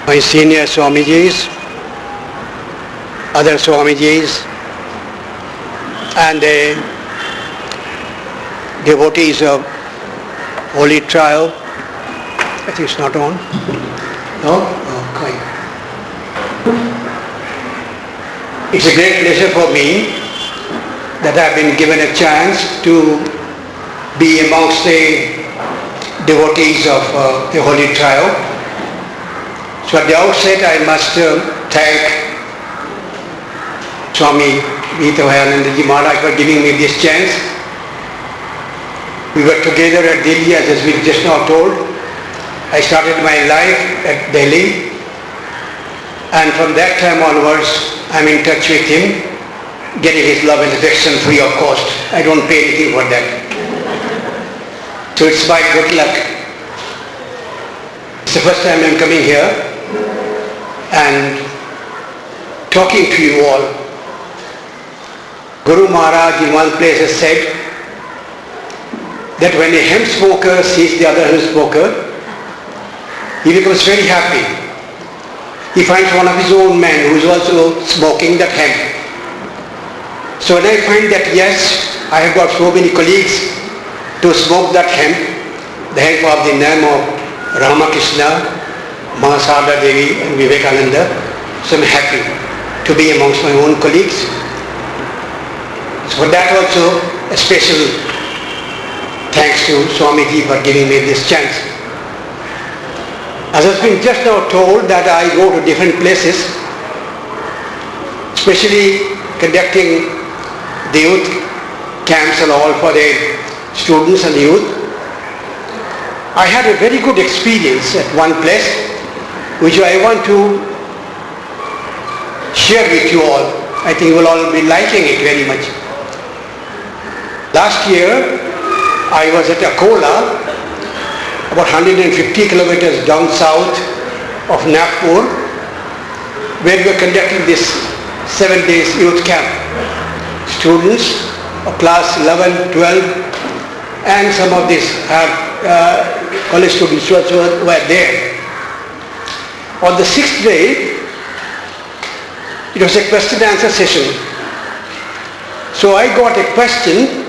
My senior Swamijis, other Swamijis, and the devotees of Holy Trial. I think it's not on. No? Okay. It's a great pleasure for me that I've been given a chance to be amongst the devotees of the Holy Trial. So at the outset I must thank Swami Chinmayananda Ulsoor for giving me this chance. We were together at Delhi, as has been just now told. I started my life at Delhi, and from that time onwards I'm in touch with him, getting his love and affection free of cost. I don't pay anything for that. So it's my good luck. It's the first time I'm coming here and talking to you all. Guru Maharaj in one place has said that when a hemp smoker sees the other hemp smoker, he becomes very happy. He finds one of his own men who is also smoking that hemp. So when I find that yes, I have got so many colleagues to smoke that hemp, the hemp of the name of Ramakrishna, Mahasada Devi and Vivekananda, so I'm happy to be amongst my own colleagues. So for that also a special thanks to Swamiji for giving me this chance. As has been just now told that I go to different places, especially conducting the youth camps and all for the students and youth. I had a very good experience at one place which I want to share with you all. I think you will all be liking it very much. Last year I was at Akola, about 150 kilometers down south of Nagpur, where we were conducting this 7 days youth camp. Students of class 11, 12 and some of these college students were there. On the 6th day, it was a question and answer session. So I got a question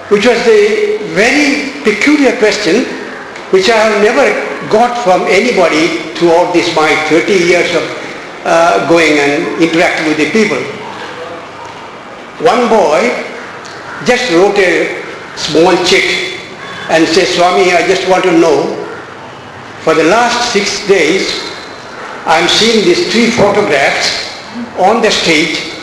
which was a very peculiar question which I have never got from anybody throughout this my 30 years of going and interacting with the people. One boy just wrote a small check and said, Swami, I just want to know, for the last 6 days I am seeing these 3 photographs on the stage,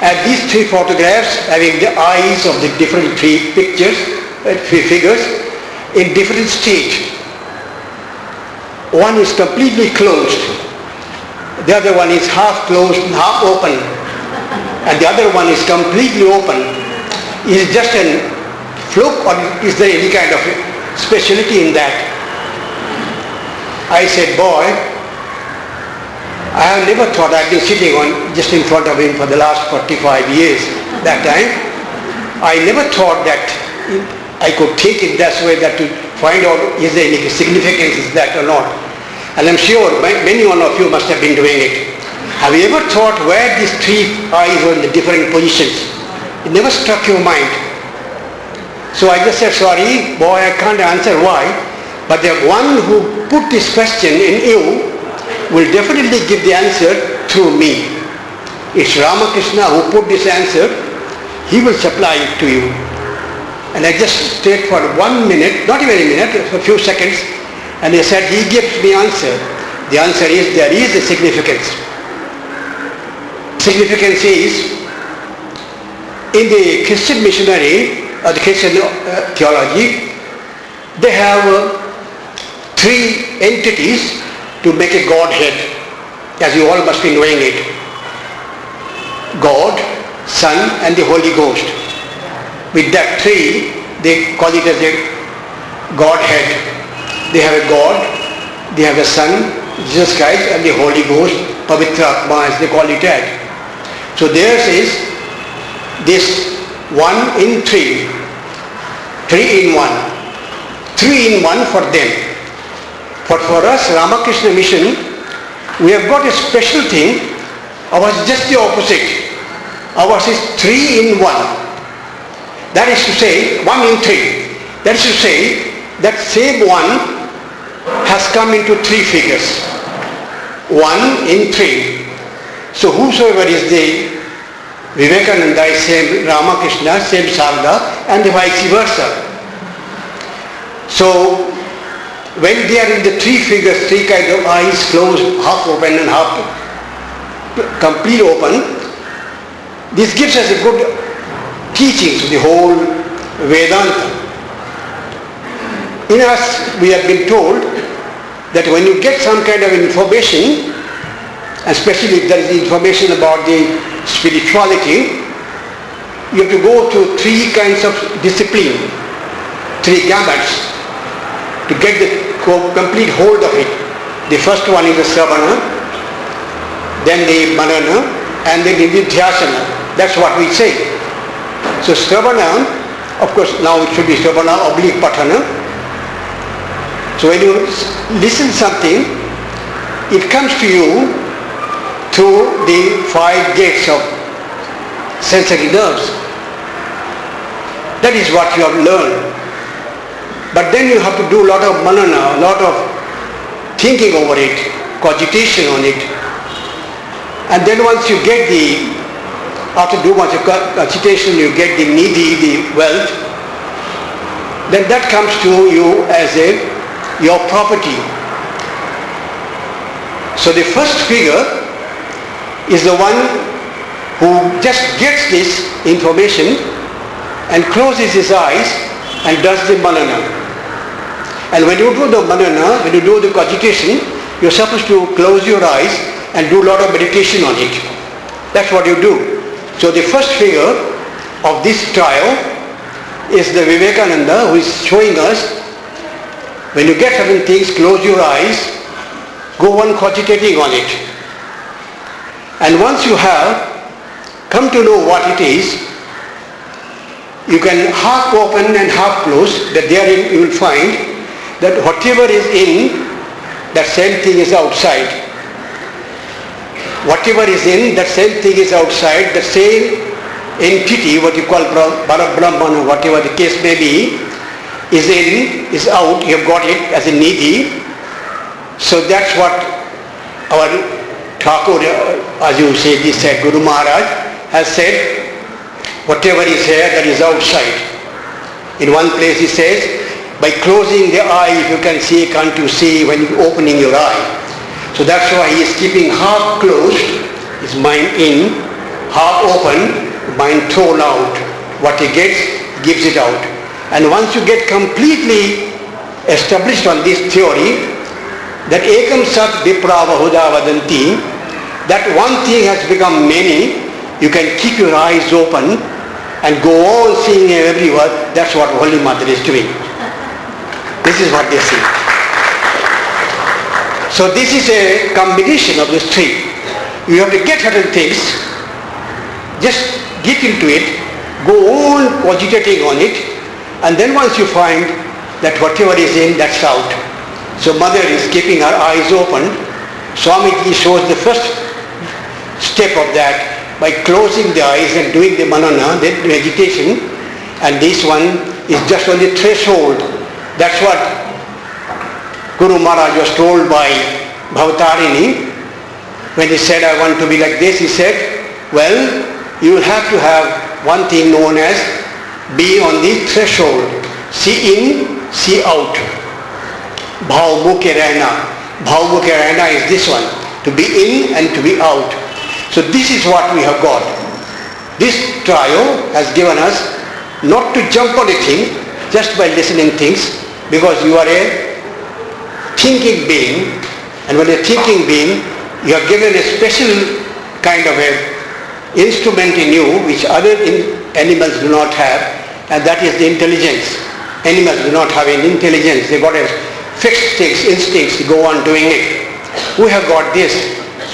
and these 3 photographs having the eyes of the different 3 pictures, 3 figures in different stage. One is completely closed, the other one is half closed and half open, and the other one is completely open. Is it just a fluke or is there any kind of speciality in that? I said, boy, I have never thought, I've been sitting just in front of him for the last 45 years that time. I never thought that I could take it that way, that to find out is there any significance is that or not. And I'm sure many one of you must have been doing it. Have you ever thought where these 3 eyes were in the different positions? It never struck your mind. So I just said, sorry, boy, I can't answer why, but the one who put this question in you will definitely give the answer through me. It's Ramakrishna who put this answer. He will supply it to you. And I just stayed for 1 minute, not even a minute, a few seconds, and he said, he gives me answer. The answer is, there is a significance. Significance is, in the Christian missionary or the Christian theology, they have 3 entities to make a Godhead, as you all must be knowing it. God, Son and the Holy Ghost. With that 3, they call it as a Godhead. They have a God, they have a Son, Jesus Christ, and the Holy Ghost, Pavitra Atma, as they call it as. So theirs is this 1 in 3, 3 in 1. 3-in-1 for them. But for us, Ramakrishna Mission, we have got a special thing. Ours is just the opposite. Ours is 3-in-1. That is to say, 1-in-3. That is to say, that same one has come into 3 figures. 1-in-3. So whosoever is the Vivekananda is same Ramakrishna, same Sarada, and vice versa. So when they are in the 3 figures, 3 kind of eyes closed, half open and half complete open, this gives us a good teaching to the whole Vedanta. In us, we have been told that when you get some kind of information, especially if there is information about the spirituality, you have to go to 3 kinds of discipline, 3 gamuts, to get the complete hold of it. The first one is the Sravana, then the Manana, and then the Nidhyasana. That's what we say. So Sravana, of course now it should be Sravana oblique Patana. So when you listen something, it comes to you through the 5 gates of sensory nerves. That is what you have learned. But then you have to do a lot of manana, a lot of thinking over it, cogitation on it. And then once you get after doing much cogitation, you get the nidhi, the wealth, then that comes to you as your property. So the first figure is the one who just gets this information and closes his eyes and does the manana. And when you do the manana, when you do the cogitation, you're supposed to close your eyes and do a lot of meditation on it. That's what you do. So the first figure of this trial is the Vivekananda, who is showing us, when you get certain things, close your eyes, go on cogitating on it. And once you have come to know what it is, you can half open and half close, that therein you will find that whatever is in, that same thing is outside. Whatever is in, that same thing is outside. The same entity, what you call Parabrahman, or whatever the case may be, is in, is out. You have got it as a nidhi. So that's what our Thakur, as you say, this said, Guru Maharaj has said, whatever is here, that is outside. In one place he says, by closing the eye, if you can see, can't you see when you're opening your eye? So that's why he is keeping half closed, his mind in, half open, mind thrown out. What he gets, gives it out. And once you get completely established on this theory, that ekam sat viprava huda vadanti, that one thing has become many, you can keep your eyes open and go on seeing everywhere. That's what Holy Mother is doing. This is what they see. So this is a combination of these 3. You have to get certain things, just get into it, go on cogitating on it, and then once you find that whatever is in, that's out. So Mother is keeping her eyes open. Swamiji shows the first step of that by closing the eyes and doing the manana, the meditation, and this one is just on the threshold. That's what Guru Maharaj was told by Bhavatarini when he said, I want to be like this. He said, well, you will have to have one thing known as be on the threshold. See in, see out. Bhav mukhe rehna. Bhav mukhe rehna is this one, to be in and to be out. So this is what we have got. This trial has given us not to jump on a thing just by listening things, because you are a thinking being, and when a thinking being, you are given a special kind of a instrument in you which other animals do not have, and that is the intelligence. Animals do not have an intelligence. They got a fixed things, instincts to go on doing it. We have got this.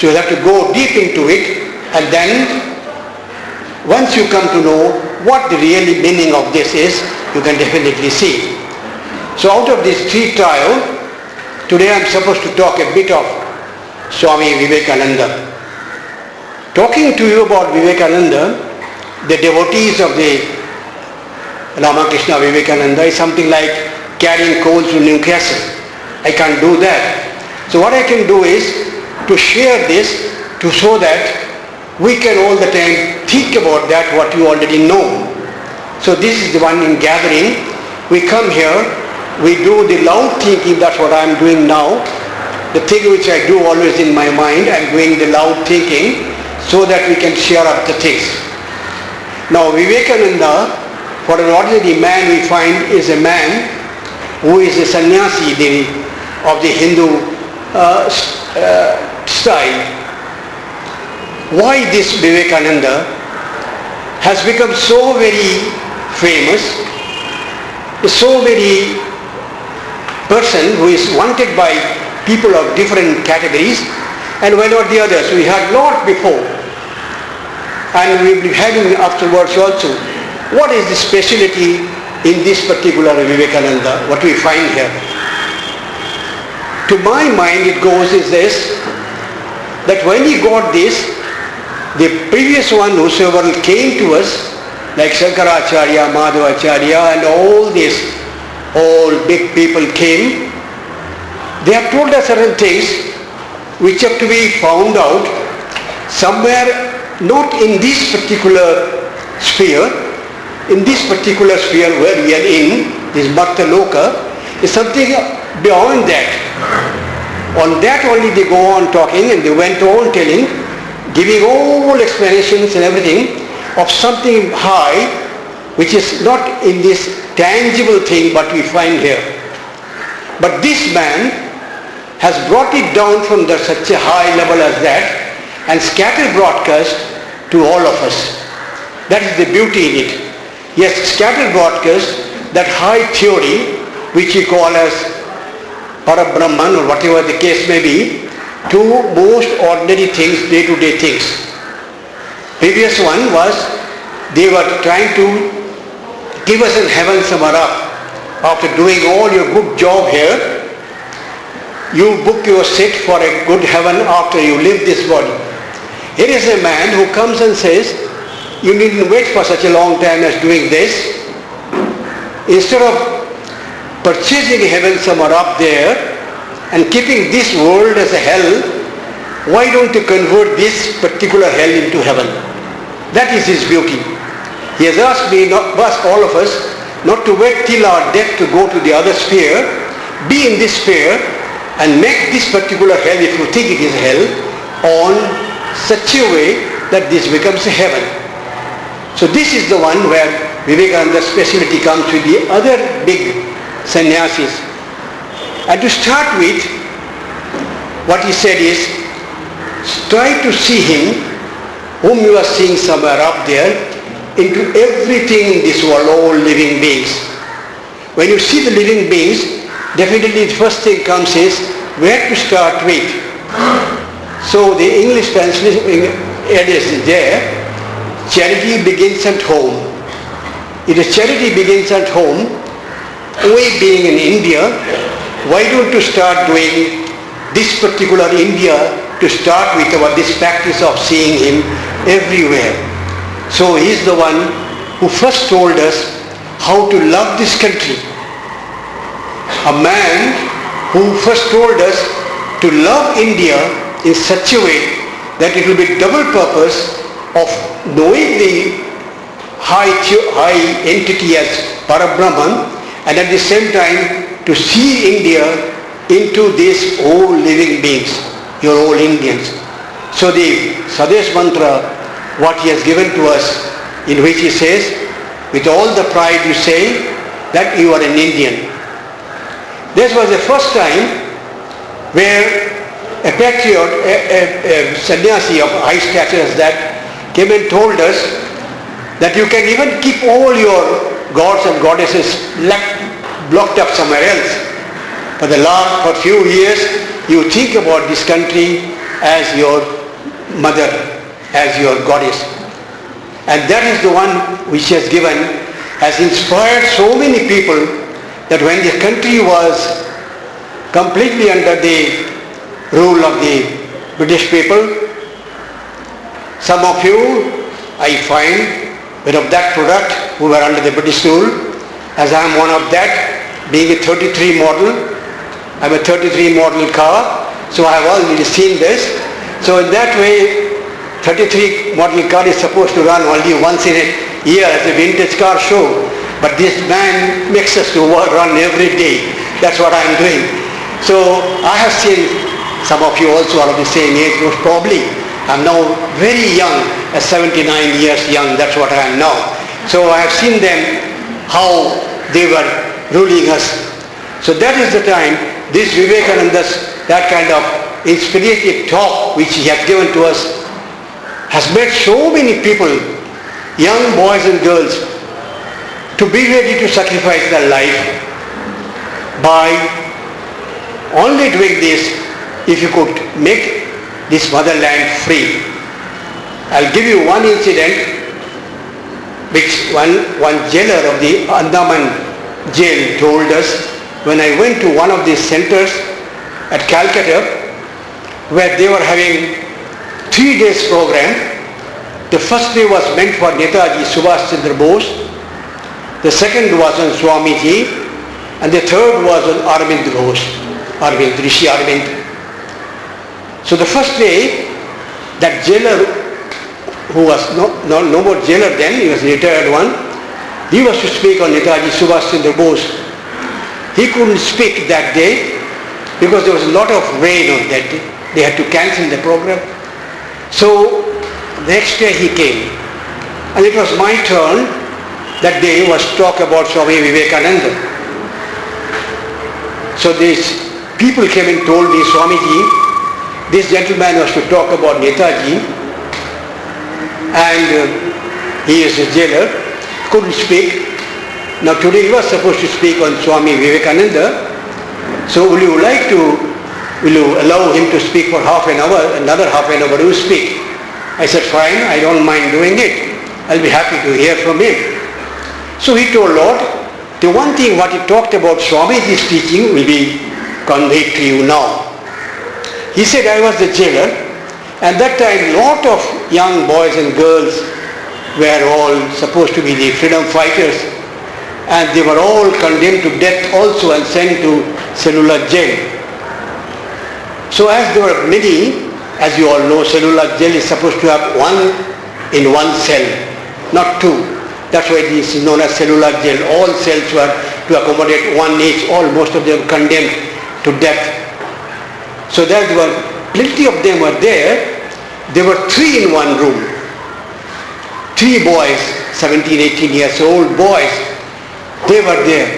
So you have to go deep into it, and then once you come to know what the real meaning of this is, you can definitely see. So out of this three trial, today I am supposed to talk a bit of Swami Vivekananda. Talking to you about Vivekananda, the devotees of the Ramakrishna Vivekananda is something like carrying coals to Newcastle. I can't do that. So what I can do is to share this to show that we can all the time think about that what you already know. So this is the one in gathering. We come here, we do the loud thinking, that's what I am doing now. The thing which I do always in my mind, I am doing the loud thinking so that we can share up the things. Now Vivekananda, for an ordinary man we find, is a man who is a sannyasi of the Hindu style. Why this Vivekananda has become so very famous, so very person who is wanted by people of different categories, and why not the others? We had lot before, and we will be having afterwards also. What is the speciality in this particular Vivekananda, what we find here? To my mind it goes is this, that when he got this, the previous one whosoever came to us, like Shankaracharya, Madhavacharya and all these big people came, they have told us certain things which have to be found out somewhere, not in this particular sphere. In this particular sphere where we are in, this Bhakta Loka, is something beyond that. On that only they go on talking, and they went on telling, giving all explanations and everything of something high, which is not in this tangible thing but we find here. But this man has brought it down from such a high level as that and scattered broadcast to all of us. That is the beauty in it. Yes, scattered broadcast, that high theory, which we call as Parabrahman or whatever the case may be, to most ordinary things, day-to-day things. Previous one was, they were trying to give us in heaven somewhere up. After doing all your good job here, you book your seat for a good heaven after you leave this body. Here is a man who comes and says, you needn't wait for such a long time as doing this. Instead of purchasing heaven somewhere up there and keeping this world as a hell, why don't you convert this particular hell into heaven? That is his beauty. He has asked all of us, not to wait till our death to go to the other sphere. Be in this sphere and make this particular hell, if you think it is hell, on such a way that this becomes a heaven. So this is the one where Vivekananda's speciality comes with the other big sannyasis. And to start with, what he said is, try to see him, whom you are seeing somewhere up there, into everything in this world, all living beings. When you see the living beings, definitely the first thing comes is, where to start with? So the English translation is there, charity begins at home. If the charity begins at home, we being in India, why don't you start doing this particular India to start with this practice of seeing him everywhere? So he is the one who first told us how to love this country. A man who first told us to love India in such a way that it will be double purpose of knowing the high entity as Parabrahman, and at the same time to see India into these all living beings, your all Indians. So the Swadesh mantra, what he has given to us, in which he says, with all the pride you say that you are an Indian. This was the first time where a patriot, a sannyasi of high stature as that, came and told us that you can even keep all your gods and goddesses blocked up somewhere else. For the last few years, you think about this country as your mother, as your goddess. And that is the one which has inspired so many people that when the country was completely under the rule of the British people, some of you, I find, were of that product who were under the British rule, as I am one of that, being a 33 model. I am a 33 model car, so I have already seen this. So in that way, 33 model car is supposed to run only once in a year as a vintage car show. But this man makes us to run every day. That's what I am doing. So I have seen some of you also are of the same age, most probably. I am now very young, 79 years young, that's what I am now. So I have seen them, how they were ruling us. So that is the time, this Vivekananda's, that kind of inspirative talk which he has given to us, has made so many people, young boys and girls, to be ready to sacrifice their life by only doing this. If you could make this motherland free. I'll give you one incident which one jailer of the Andaman jail told us when I went to one of these centers at Calcutta where they were having 3 days program. The first day was meant for Netaji Subhash Chandra Bose, the second was on Swamiji, and the third was on Arvind Ghosh, Rishi Arvind. So the first day, that jailer, who was no more jailer then, he was a retired one, he was to speak on Netaji Subhash Chandra Bose. He couldn't speak that day because there was a lot of rain on that day. They had to cancel the program. So the next day he came, and it was my turn that day was to talk about Swami Vivekananda. So these people came and told me, Swamiji, this gentleman was to talk about Netaji, and he is a jailer, couldn't speak. Now today he was supposed to speak on Swami Vivekananda. So will you allow him to speak for half an hour, another half an hour you speak? I said, fine, I don't mind doing it. I'll be happy to hear from him. So he told, Lord, the one thing what he talked about Swamiji's teaching will be conveyed to you now. He said, I was the jailer, and that time lot of young boys and girls were all supposed to be the freedom fighters, and they were all condemned to death also and sent to cellular jail. So as there were many, as you all know, cellular jail is supposed to have one in one cell, not two. That's why this is known as cellular jail. All cells were to accommodate one each. Most of them condemned to death. So there were plenty of them were there. There were 3 in one room. 3 boys, 17, 18 years old boys. They were there.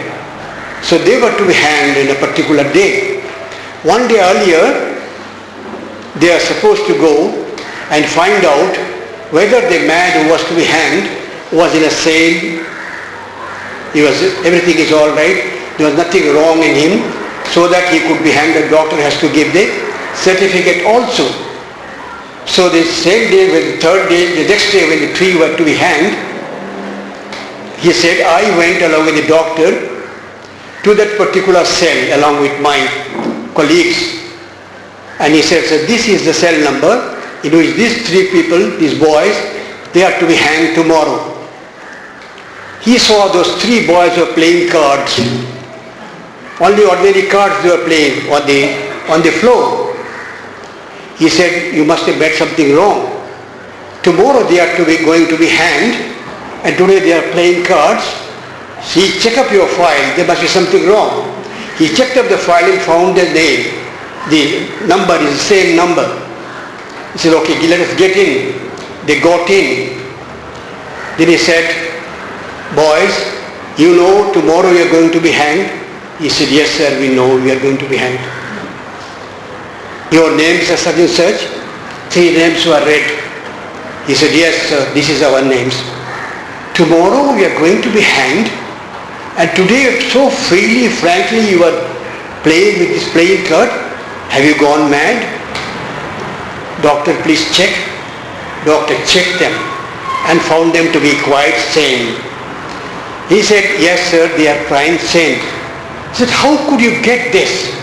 So they were to be hanged in a particular day. One day earlier, they are supposed to go and find out whether the man who was to be hanged was in a sane. Everything is all right. There was nothing wrong in him. So that he could be hanged, the doctor has to give the certificate also. So the same day, the third day, the next day when the 3 were to be hanged, he said, I went along with the doctor to that particular cell along with my colleagues. And he said, so this is the cell number in which these 3 people, these boys, they are to be hanged tomorrow. He saw those 3 boys were playing cards. Only ordinary cards they were playing on the floor. He said, you must have bet something wrong. Tomorrow they are going to be hanged, and today they are playing cards. See, check up your file, there must be something wrong. He checked up the file and found the name. The number is the same number. He said, okay, let us get in. They got in. Then he said, boys, you know tomorrow you are going to be hanged? He said, yes sir, we know we are going to be hanged. Your names are such and such? 3 names were read. He said, yes sir, this is our names. Tomorrow we are going to be hanged, and today so freely, frankly you are playing with this playing card. Have you gone mad? Doctor, please check. Doctor checked them and found them to be quite sane. He said, yes sir, they are quite sane. He said, how could you get this?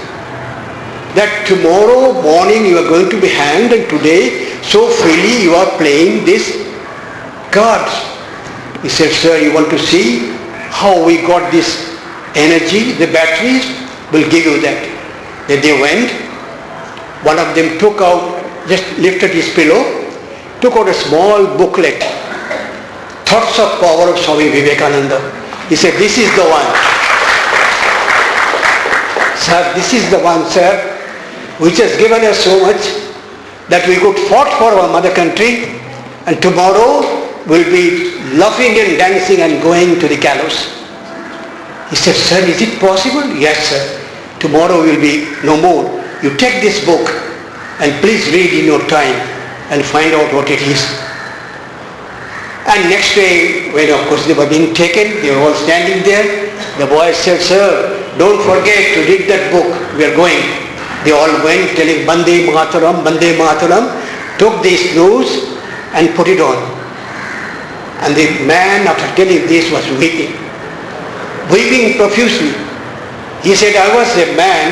That tomorrow morning you are going to be hanged and today so freely you are playing this cards. He said, sir, you want to see how we got this energy? The batteries will give you that. Then they went. One of them took out, just lifted his pillow, took out a small booklet, Thoughts of Power of Swami Vivekananda. He said, this is the one. Sir, this is the one, sir, which has given us so much that we could fight for our mother country and tomorrow we'll be laughing and dancing and going to the gallows. He said, sir, is it possible? Yes, sir. Tomorrow will be no more. You take this book and please read in your time and find out what it is. And next day, when of course they were being taken, they were all standing there. The boy said, sir, don't forget to read that book. We are going. They all went telling Bande Mataram, Bande Mataram, took these clothes and put it on. And the man, after telling this, was weeping profusely. He said, I was a man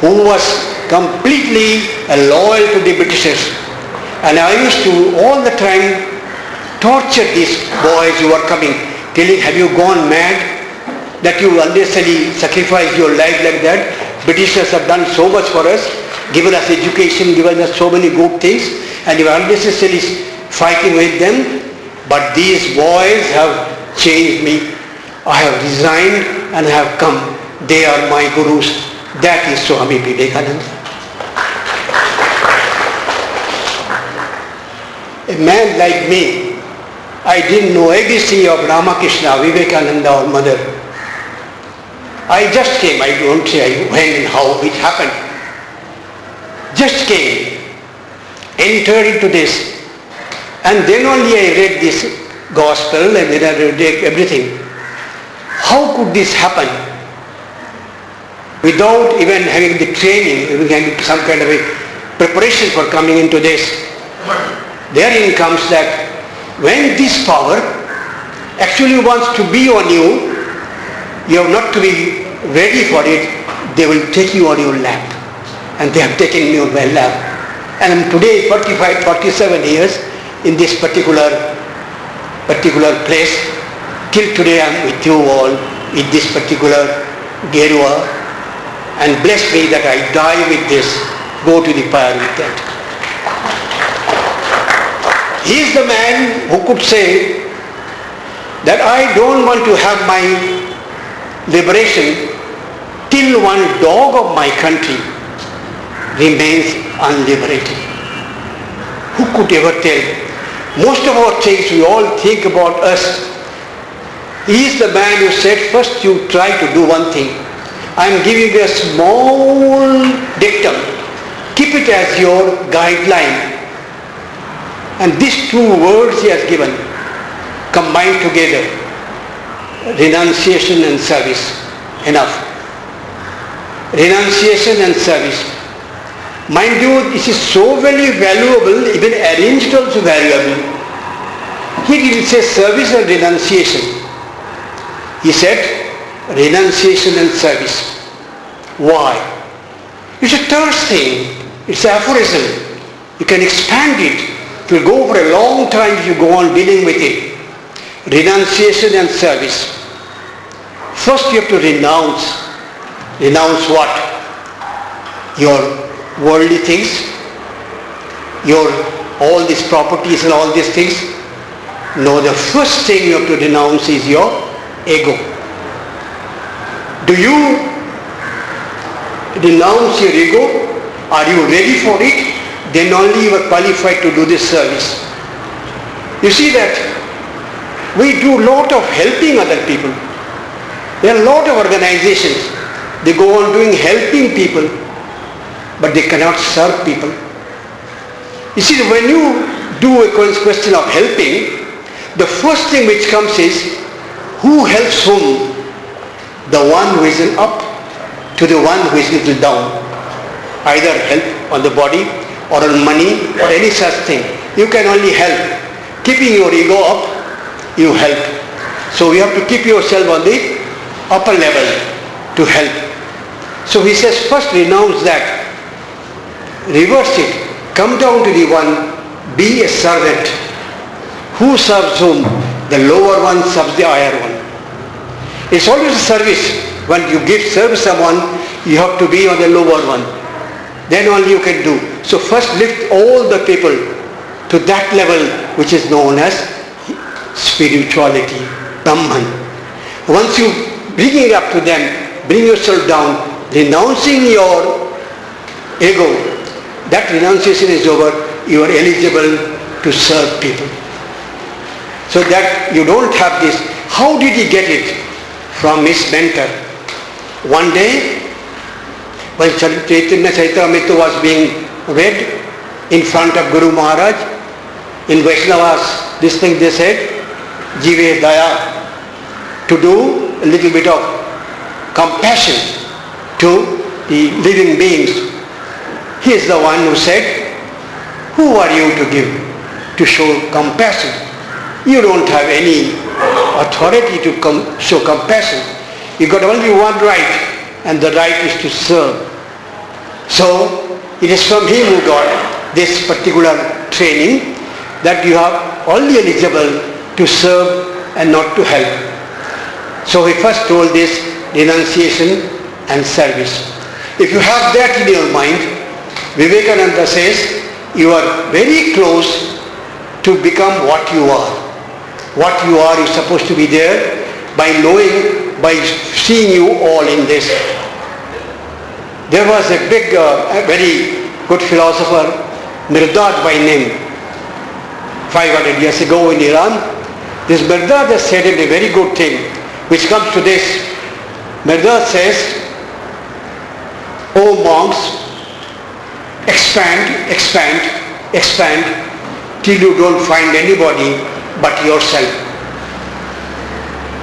who was completely loyal to the Britishers. And I used to all the time torture these boys who were coming, telling, have you gone mad that you unnecessarily sacrifice your life like that? Britishers have done so much for us, given us education, given us so many good things, and you are unnecessarily fighting with them. But these boys have changed me. I have resigned and have come. They are my gurus. That is Swami Vivekananda. A man like me, I didn't know ABC of Ramakrishna, Vivekananda or mother. I just came. I don't say when and how it happened. Just came, entered into this, and then only I read this gospel and then I read everything. How could this happen? Without even having the training, having some kind of a preparation for coming into this. Therein comes that when this power actually wants to be on you, you have not to be ready for it. They will take you on your lap. And they have taken me on my lap. And I'm today 45, 47 years in this particular place. Till today I'm with you all in this particular Gerua. And bless me that I die with this, go to the fire with that. He is the man who could say that I don't want to have my liberation till one dog of my country remains unliberated. Who could ever tell? Most of our things we all think about us. He is the man who said, first you try to do one thing. I am giving you a small dictum. Keep it as your guideline. And these two words he has given, combined together, renunciation and service. Enough. Renunciation and service. Mind you, this is so very valuable, even arranged also valuable. He didn't say service and renunciation. He said renunciation and service. Why? It's a third thing. It's an aphorism. You can expand it. It will go for a long time if you go on dealing with it. Renunciation and service. First you have to renounce. Renounce what? Your worldly things, your all these properties and all these things. No, the first thing you have to renounce is your ego. Do you renounce your ego? Are you ready for it? Then only you are qualified to do this service. You see that we do a lot of helping other people. There are a lot of organizations. They go on doing helping people, but they cannot serve people. You see, when you do a question of helping, the first thing which comes is, who helps whom? The one who is up to the one who is little down. Either help on the body or on money or any such thing. You can only help. Keeping your ego up, you help. So you have to keep yourself on the upper level. to help. So he says, first renounce that, reverse it, come down to the one, be a servant. Who serves whom? The lower one serves the higher one. It's always a service. When you serve someone, you have to be on the lower one. Then only you can do. So first lift all the people to that level which is known as spirituality, Brahman. Once you bring it up to them, bring yourself down, renouncing your ego, that renunciation is over, you are eligible to serve people. So that you don't have this. How did he get it? From his mentor. One day, when Chaitanya Charitamrita was being read in front of Guru Maharaj, in Vaishnavas, this thing they said, Jive Daya, to do a little bit of compassion to the living beings. He is the one who said, who are you to give, to show compassion? You don't have any authority to show compassion. You got only one right, and the right is to serve. So it is from him who got this particular training that you are only eligible to serve and not to help. So he first told this renunciation and service. If you have that in your mind, Vivekananda says you are very close to become what you are. What you are is supposed to be there by knowing, by seeing you all in this. There was a big, very good philosopher, Mirdad by name, 500 years ago in Iran. This Mirdad has said a very good thing, which comes to this. Mirdad says, "O monks, expand, expand, expand, till you don't find anybody but yourself.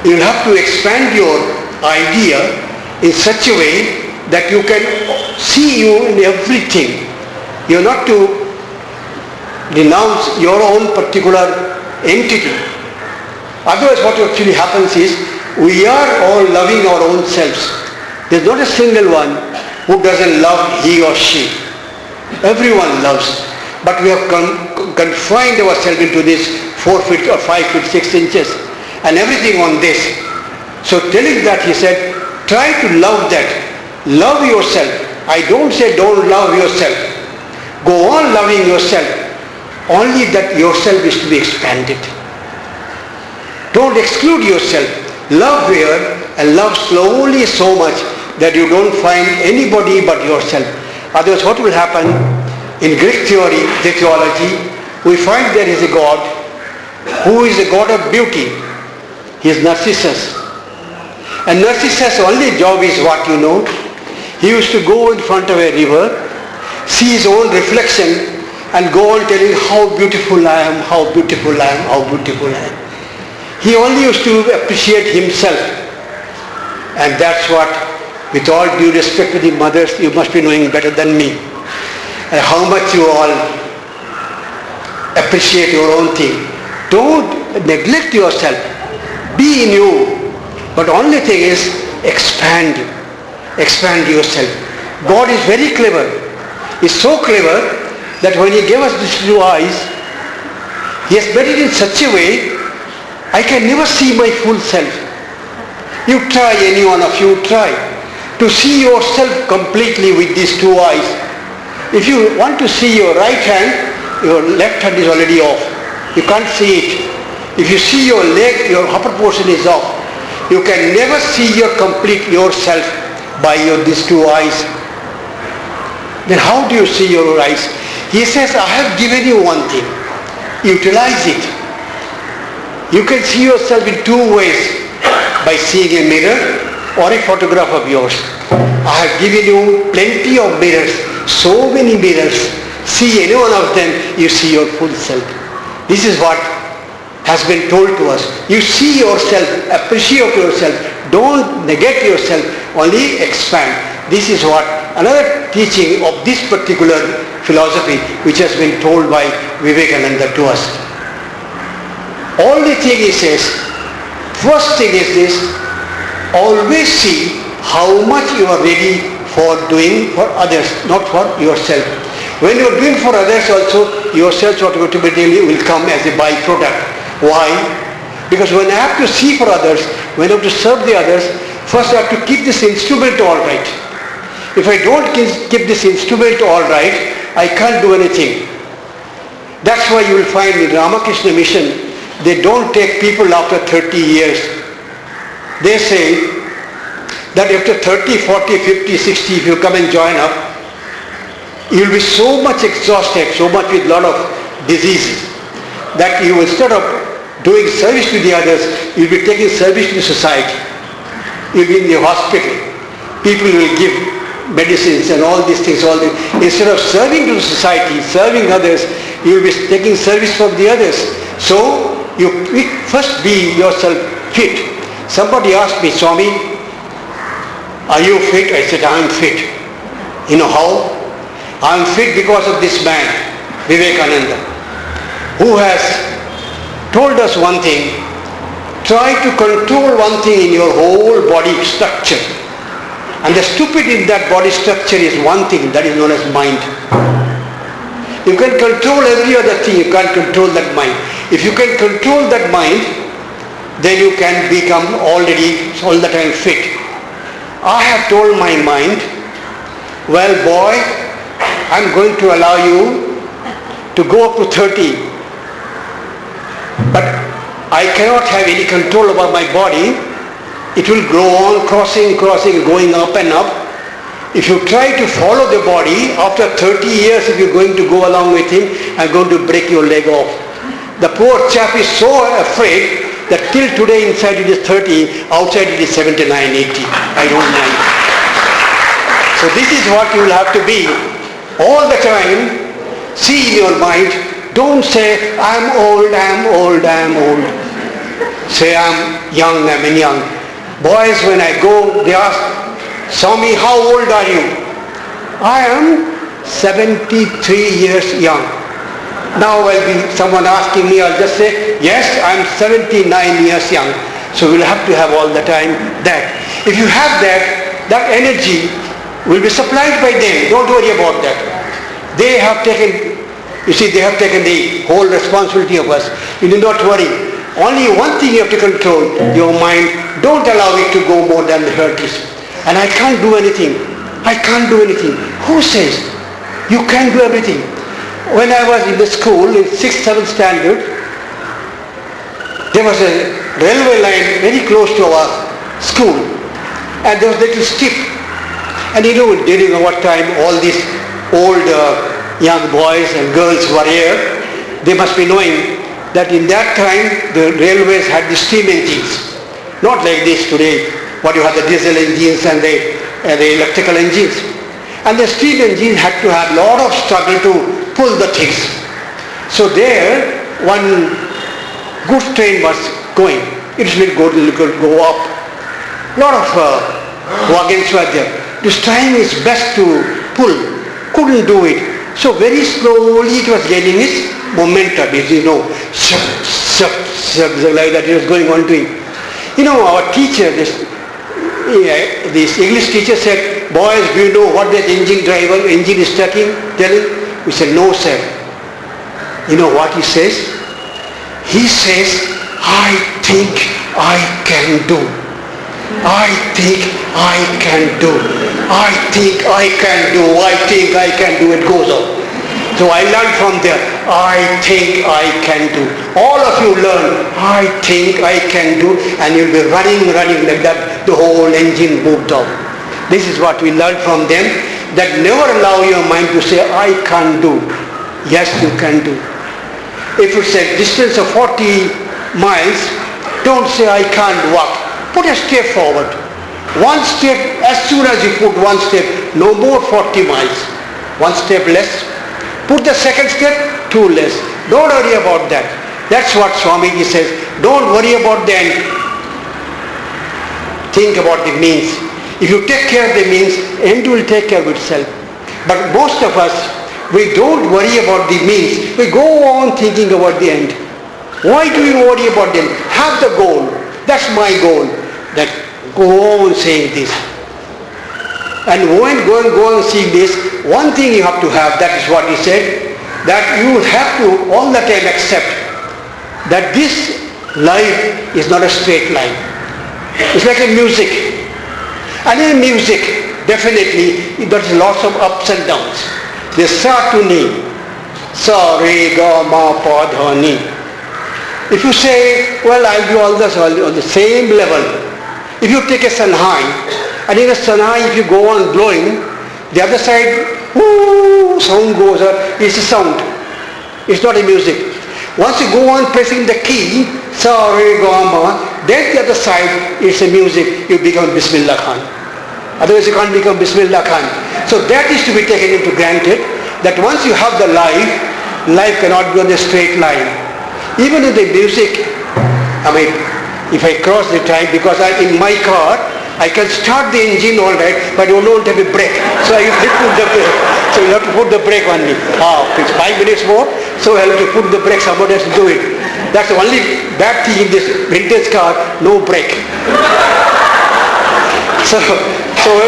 You'll have to expand your idea in such a way that you can see you in everything. You're not to denounce your own particular entity. Otherwise what actually happens is, we are all loving our own selves. There's not a single one who doesn't love he or she. Everyone loves. But we have confined ourselves into this 4 feet or 5 feet 6 inches and everything on this. So telling that, he said, try to love that. Love yourself. I don't say don't love yourself. Go on loving yourself. Only that yourself is to be expanded. Don't exclude yourself. Love here and love slowly so much that you don't find anybody but yourself. Otherwise what will happen? In Greek theory, the theology, we find there is a God who is a God of beauty. He is Narcissus. And Narcissus' only job is what you know. He used to go in front of a river, see his own reflection and go on telling how beautiful I am, how beautiful I am, how beautiful I am. He only used to appreciate himself. And that's what, with all due respect to the mothers, you must be knowing better than me. And how much you all appreciate your own thing. Don't neglect yourself. Be in you. But only thing is, expand. Expand yourself. God is very clever. He's so clever that when he gave us these two eyes, he has made it in such a way, I can never see my full self. You try, any one of you try, to see yourself completely with these two eyes. If you want to see your right hand, your left hand is already off. You can't see it. If you see your leg, your upper portion is off. You can never see your complete yourself by these two eyes. Then how do you see your eyes? He says, I have given you one thing. Utilize it. You can see yourself in two ways. By seeing a mirror or a photograph of yours. I have given you plenty of mirrors. So many mirrors. See any one of them, you see your full self. This is what has been told to us. You see yourself, appreciate yourself. Don't negate yourself, only expand. This is what another teaching of this particular philosophy which has been told by Vivekananda to us. Only thing he says, first thing is this, always see how much you are ready for doing for others, not for yourself. When you are doing for others also, yourself automatically will come as a byproduct. Why? Because when I have to see for others, when I have to serve the others, first I have to keep this instrument all right. If I don't keep this instrument all right, I can't do anything. That's why you will find in Ramakrishna Mission, they don't take people after 30 years. They say that after 30, 40, 50, 60, if you come and join up, you will be so much exhausted, so much with a lot of diseases, that you, instead of doing service to the others, you will be taking service to the society. You will be in the hospital. People will give medicines and all these things. Instead of serving to the society, serving others, you will be taking service from the others. So, you first be yourself fit. Somebody asked me, Swami, are you fit? I said, I am fit. You know how? I am fit because of this man, Vivekananda, who has told us one thing: try to control one thing in your whole body structure. And the stupid in that body structure is one thing, that is known as mind. You can control every other thing, you can't control that mind. If you can control that mind, then you can become already all the time fit. I have told my mind, well boy, I'm going to allow you to go up to 30. But I cannot have any control over my body. It will go on crossing, going up and up. If you try to follow the body, after 30 years if you're going to go along with him, I'm going to break your leg off. The poor chap is so afraid that till today inside it is 30, outside it is 79, 80. I don't mind. So this is what you will have to be. All the time, see in your mind, don't say, I'm old. Say, I'm young. Boys, when I go, they ask, Swami, how old are you? I am 73 years young. Now will be someone asking me, I'll just say, yes, I'm 79 years young. So we'll have to have all the time that. If you have that energy will be supplied by them. Don't worry about that. They have taken the whole responsibility of us. You need not worry. Only one thing you have to control, your mind. Don't allow it to go more than the 30s. And I can't do anything. Who says? You can do everything. When I was in the school, in 6th, 7th standard, there was a railway line very close to our school. And there was a little strip. And during our time, all these old young boys and girls who are here, they must be knowing that in that time, the railways had the steam engines. Not like this today, what you have the diesel engines and the electrical engines. And the steam engine had to have a lot of struggle to pull the things. So there, one goods train was going. It will go up. A lot of wagons were there. It was trying its best to pull. Couldn't do it. So very slowly it was gaining its momentum. Like that it was going on doing. Our teacher, this English teacher said, boys, do you know what that engine is telling? We said, no sir. You know what he says? He says, I think I can do. I think I can do. I think I can do. I think I can do. It goes on. So I learned from there, I think I can do. All of you learn, I think I can do, and you'll be running like that. The whole engine moved on. This is what we learned from them, that never allow your mind to say, I can't do. Yes, you can do. If it's a distance of 40 miles, don't say, I can't walk. Put a step forward. One step, as soon as you put one step, no more 40 miles. One step less. Put the second step, 2 less. Don't worry about that. That's what Swamiji says. Don't worry about the end. Think about the means. If you take care of the means, end will take care of itself. But most of us, we don't worry about the means. We go on thinking about the end. Why do you worry about the end? Have the goal. That's my goal. That go on saying this. And when go and see this, one thing you have to have, that is what he said, that you will have to all the time accept that this life is not a straight line. It's like a music. And in music, definitely, there's lots of ups and downs. There's sa to ni, sa, re, ga, ma, pa, dha, ni. If you say, well, I'll do all this on the same level. If you take a sanhai, and in a sanhai, if you go on blowing, the other side, whoo, sound goes up. It's a sound. It's not a music. Once you go on pressing the key, sa, re, ga, ma, then the other side is a music. You become Bismillah Khan. Otherwise you can't become Bismillah Khan. So that is to be taken into granted, that once you have the life cannot be on a straight line. Even in the music, I mean, if I cross the time, because in my car, I can start the engine all right, but I don't have a brake. So I have to put the brake. So you have to put the brake on me. It's 5 minutes more, so I have to put the brake, somebody has to do it. That's the only bad thing in this vintage car, no brake. So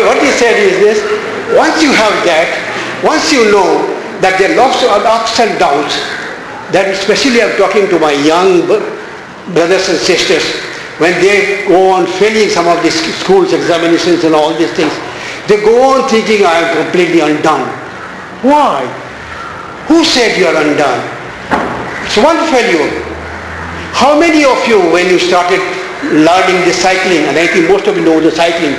what he said is this, once you have that, once you know that there are lots of ups and downs, that especially I'm talking to my young brothers and sisters, when they go on failing some of these schools, examinations and all these things, they go on thinking I am completely undone. Why? Who said you are undone? It's one failure. How many of you, when you started learning the cycling, and I think most of you know the cycling,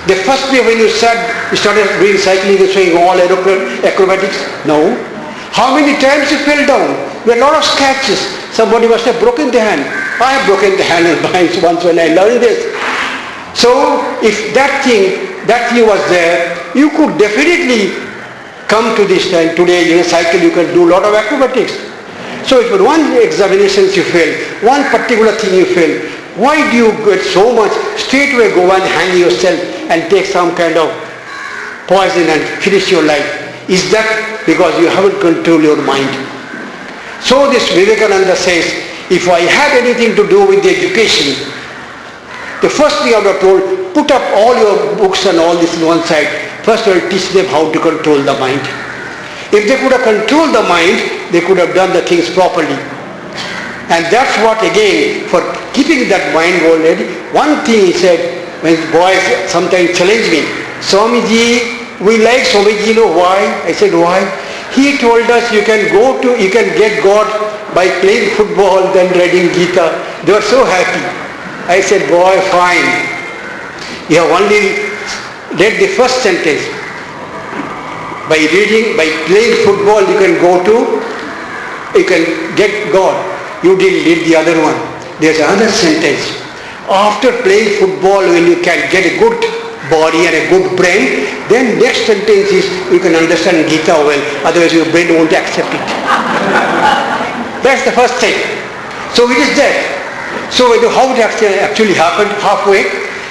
the first day when you started doing cycling and showing all acrobatics? No. How many times you fell down? There were a lot of scratches. Somebody must have broken the hand. I have broken the hand once when I learned this. So if that thing was there, you could definitely come to this time. Today in a cycle you can do a lot of acrobatics. So if in one examinations you fail, one particular thing you fail, why do you get so much, straight away go and hang yourself and take some kind of poison and finish your life? Is that because you haven't controlled your mind? So this Vivekananda says, if I had anything to do with the education, the first thing I would have told, put up all your books and all this on one side. First I will teach them how to control the mind. If they could have controlled the mind, they could have done the things properly. And that's what again, for keeping that mind already, one thing he said, when boys sometimes challenge me, Swamiji, we like Swamiji, you know why? I said, why? He told us you can get God by playing football than reading Gita. They were so happy. I said, boy, fine. You have only read the first sentence. By playing football you can get God. You didn't read the other one. There's another sentence. After playing football, when you can get a good body and a good brain, then next sentence is you can understand Gita well, otherwise your brain won't accept it. That's the first thing. So it is that. So how it actually happened halfway,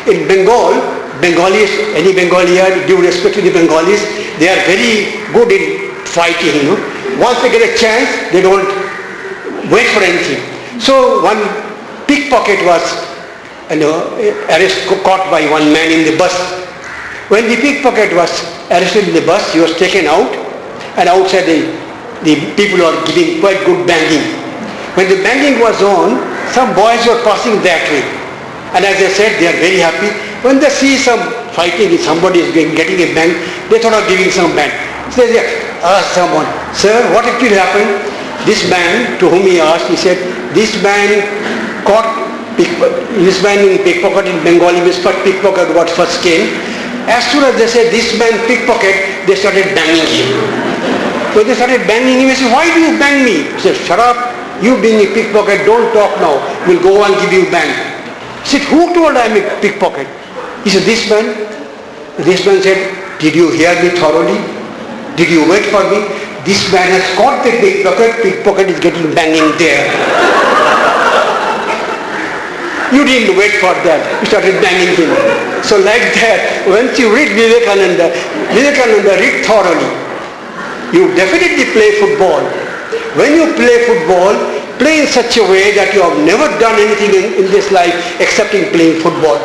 in Bengal, Bengalis, any Bengali here, due respect to the Bengalis, they are very good in fighting, Once they get a chance, they don't wait for anything. So one pickpocket was caught by one man in the bus. When the pickpocket was arrested in the bus, he was taken out, and outside the people are giving quite good banging. When the banging was on, some boys were passing that way. And as I said, they are very happy. When they see some fighting, if somebody is getting a bang, they thought of giving some bang. So they asked someone, sir, what actually happened? This man, to whom he asked, he said, this man in pickpocket in Bengali means pickpocket what first came. As soon as they said this man pickpocket, they started banging him. When they started banging him, he said, why do you bang me? He said, shut up, you being a pickpocket, don't talk now, we'll go and give you bang. He said, who told I am a pickpocket? He said, this man. This man said, did you hear me thoroughly? Did you wait for me? This man has caught the pickpocket is getting banging there. You didn't wait for that. You started banging him. So like that, once you read Vivekananda read thoroughly. You definitely play football. When you play football, play in such a way that you have never done anything in this life except in playing football.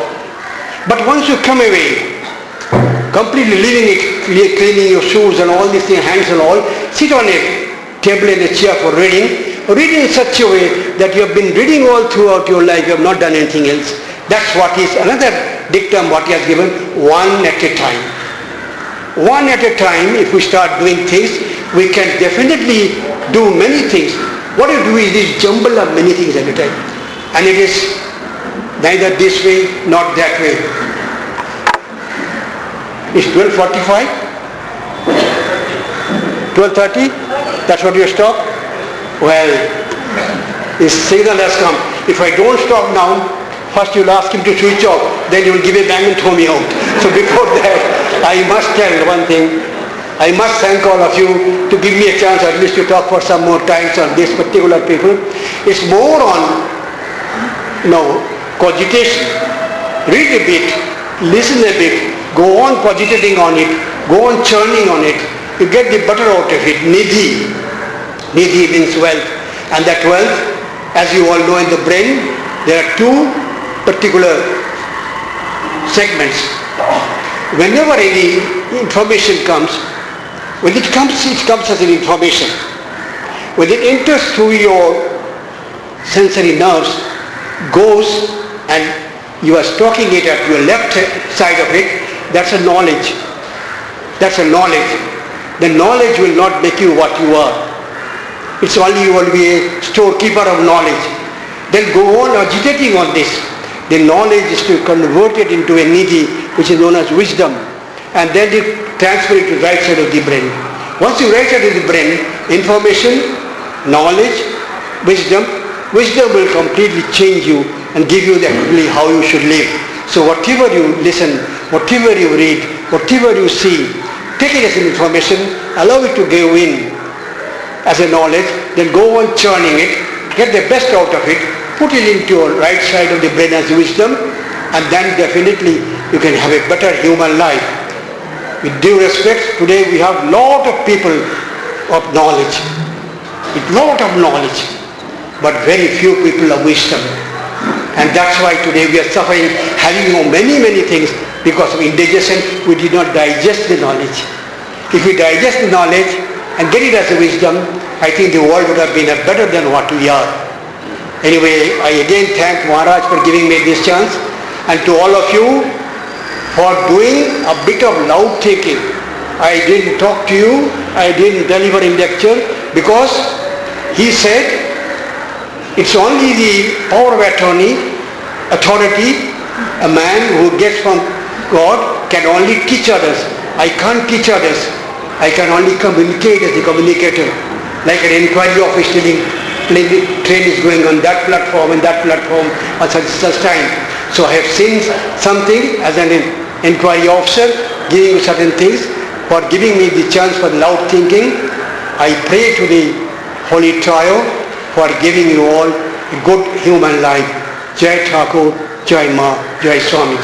But once you come away, completely leaving it, cleaning your shoes and all these things, hands and all, sit on a table and a chair for reading. Read in such a way that you have been reading all throughout your life, you have not done anything else. That's what is another dictum what he has given, one at a time. One at a time, if we start doing things, we can definitely do many things. What you do is this jumble of many things at a time. And it is neither this way, not that way. It's 12:45? 12:30? That's what you stop? Well, his signal has come. If I don't stop now, first you'll ask him to switch off, then you will give a bang and throw me out. So before that, I must tell one thing. I must thank all of you to give me a chance at least to talk for some more times on this particular people. It's more on, cogitation. Read a bit, listen a bit, go on cogitating on it, go on churning on it. You get the butter out of it, nidhi. Nidhi means wealth. And that wealth, as you all know in the brain, there are two particular segments. Whenever any information comes, when it comes as an information. When it enters through your sensory nerves, goes and you are stalking it at your left side of it, that's a knowledge. That's a knowledge. The knowledge will not make you what you are. It's only you will be a storekeeper of knowledge. Then go on agitating on this. The knowledge is to convert it into a nidhi, which is known as wisdom. And then you transfer it to the right side of the brain. Once you right side of the brain, information, knowledge, wisdom will completely change you and give you actually how you should live. So whatever you listen, whatever you read, whatever you see, take it as an information, allow it to go in as a knowledge, then go on churning it, get the best out of it, put it into your right side of the brain as wisdom, and then definitely you can have a better human life. With due respect, today we have lot of people of knowledge, with lot of knowledge, but very few people of wisdom. And that's why today we are suffering, having many things because of indigestion. We did not digest the knowledge. If we digest the knowledge and get it as a wisdom, I think the world would have been better than what we are. Anyway, I again thank Maharaj for giving me this chance, and to all of you for doing a bit of loud thinking. I didn't talk to you, I didn't deliver in lecture, because he said it's only the power of attorney, authority, a man who gets from God can only teach others. I can't teach others. I can only communicate as a communicator. Like an inquiry office train is going on that platform and that platform at such time. So I have seen something as an inquiry officer, giving you certain things, for giving me the chance for loud thinking. I pray to the Holy Trio for giving you all a good human life. Jai Thakur, Jai Ma, Jai Swami.